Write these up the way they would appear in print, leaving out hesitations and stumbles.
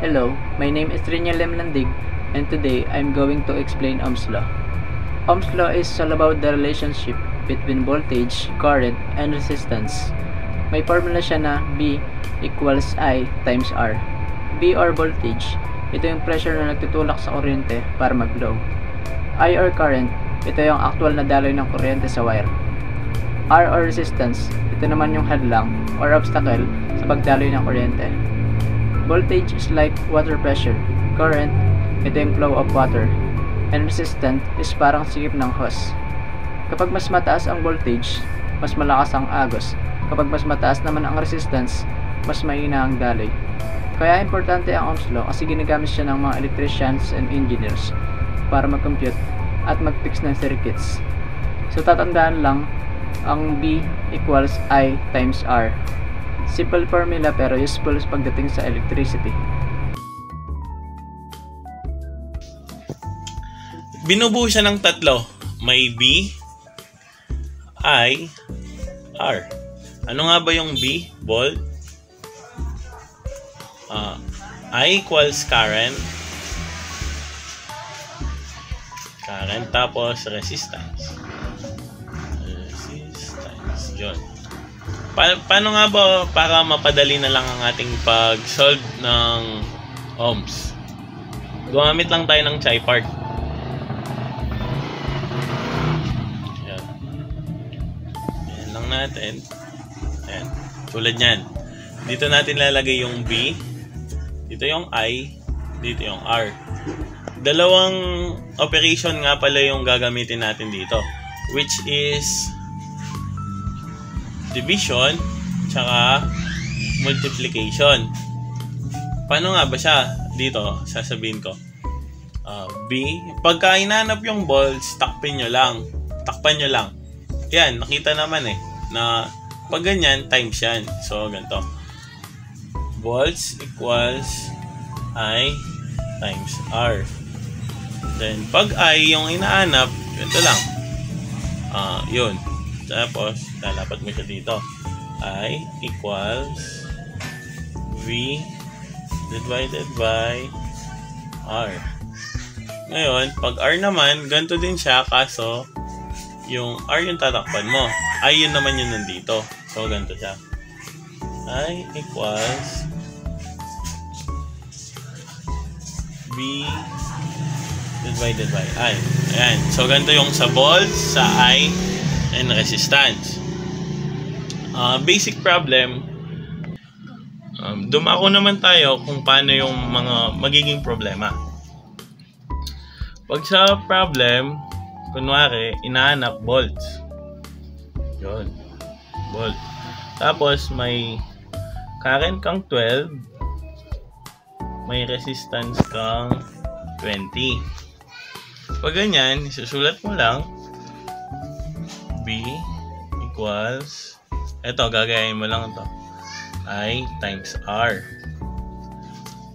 Hello, my name is Trinya Lemlandig, and today I'm going to explain Ohm's law. Ohm's law is all about the relationship between voltage, current, and resistance. May formula siya na B equals I times R. B or voltage, ito yung pressure na nagtutulak sa kuryente para mag-flow. I or current, ito yung actual na daloy ng kuryente sa wire. R or resistance, ito naman yung hadlang or obstacle sa pagdaloy ng kuryente. Voltage is like water pressure. Current, ito yung flow of water. And resistant is parang sikip ng hose. Kapag mas mataas ang voltage, mas malakas ang agos. Kapag mas mataas naman ang resistance, mas mahina ang daloy. Kaya importante ang Ohm's law kasi ginagamit siya ng mga electricians and engineers para mag-compute at mag-fix ng circuits. So tatandaan lang, ang B equals I times R. Simple formula pero useful pagdating sa electricity. Binubuo siya ng tatlo. May B, I, R. Ano nga ba yung B? Volt. I equals current. Tapos resistance. Yun. Paano nga ba para mapadali na lang ang ating pag-solve ng ohms? Gumamit lang tayo ng chai part. Yan. Yan lang natin. Yan. Tulad yan. Dito natin lalagay yung B. Dito yung I. Dito yung R. Dalawang operation nga pala yung gagamitin natin dito. Which is division tsaka multiplication. Paano nga ba siya? Dito, sasabihin ko. B. Pagka hinanap yung volts, takpan nyo lang. Yan, nakita naman na pag ganyan, times yan. So, ganito. Volts equals I times R. Then, pag I yung inaanap, ganito lang. Yun. Tapos, lalapat mo siya dito. I equals V divided by R. Ngayon, pag R naman, ganito din siya, kaso yung R yung tatakpan mo. I yun naman yun nandito. So, ganito siya. I equals V divided by I. Ayan. So, ganito yung sa volts, sa I, and resistance. Basic problem, dumako naman tayo kung paano yung mga magiging problema. Pag sa problem, kunwari, inahanap volts. Yun. Volt. Tapos, may current kang 12, may resistance kang 20. Pag ganyan, isusulat mo lang, B equals, eto, gagayain mo lang ito, I times R.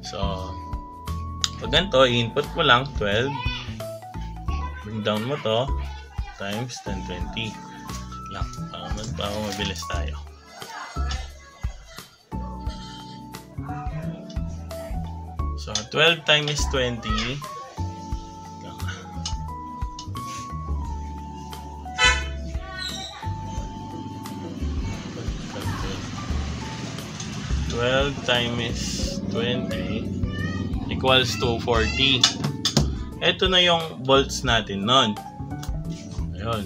So, pag ganito, i-input mo lang 12, bring down mo to, times 1020. Lang, para mabilis tayo. So, 12 times 20, 12 times 20 equals to 40. Ito na yung volts natin nun. Ayun.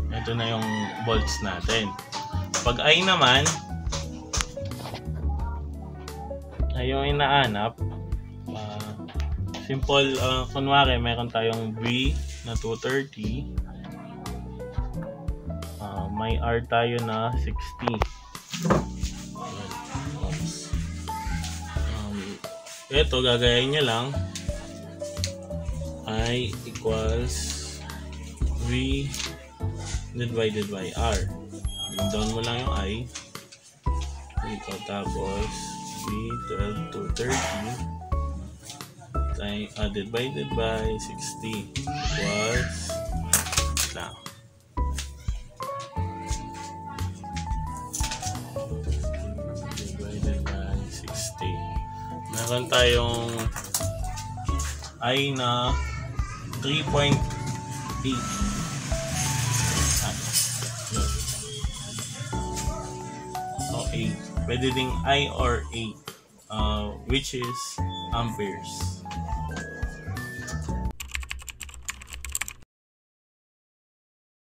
Ito na yung volts natin. Pag I naman, ay yung inaanap, simple, kunwari, meron tayong V na 230. May R tayo na 60. Ito, gagayain nyo lang. I equals V divided by R. Bring down mo lang yung I. Dito, tapos V 12 to 30 divided by 60 equals lang. Meron tayong I na 3.8. So 8. Pwede ding I or 8, which is amperes.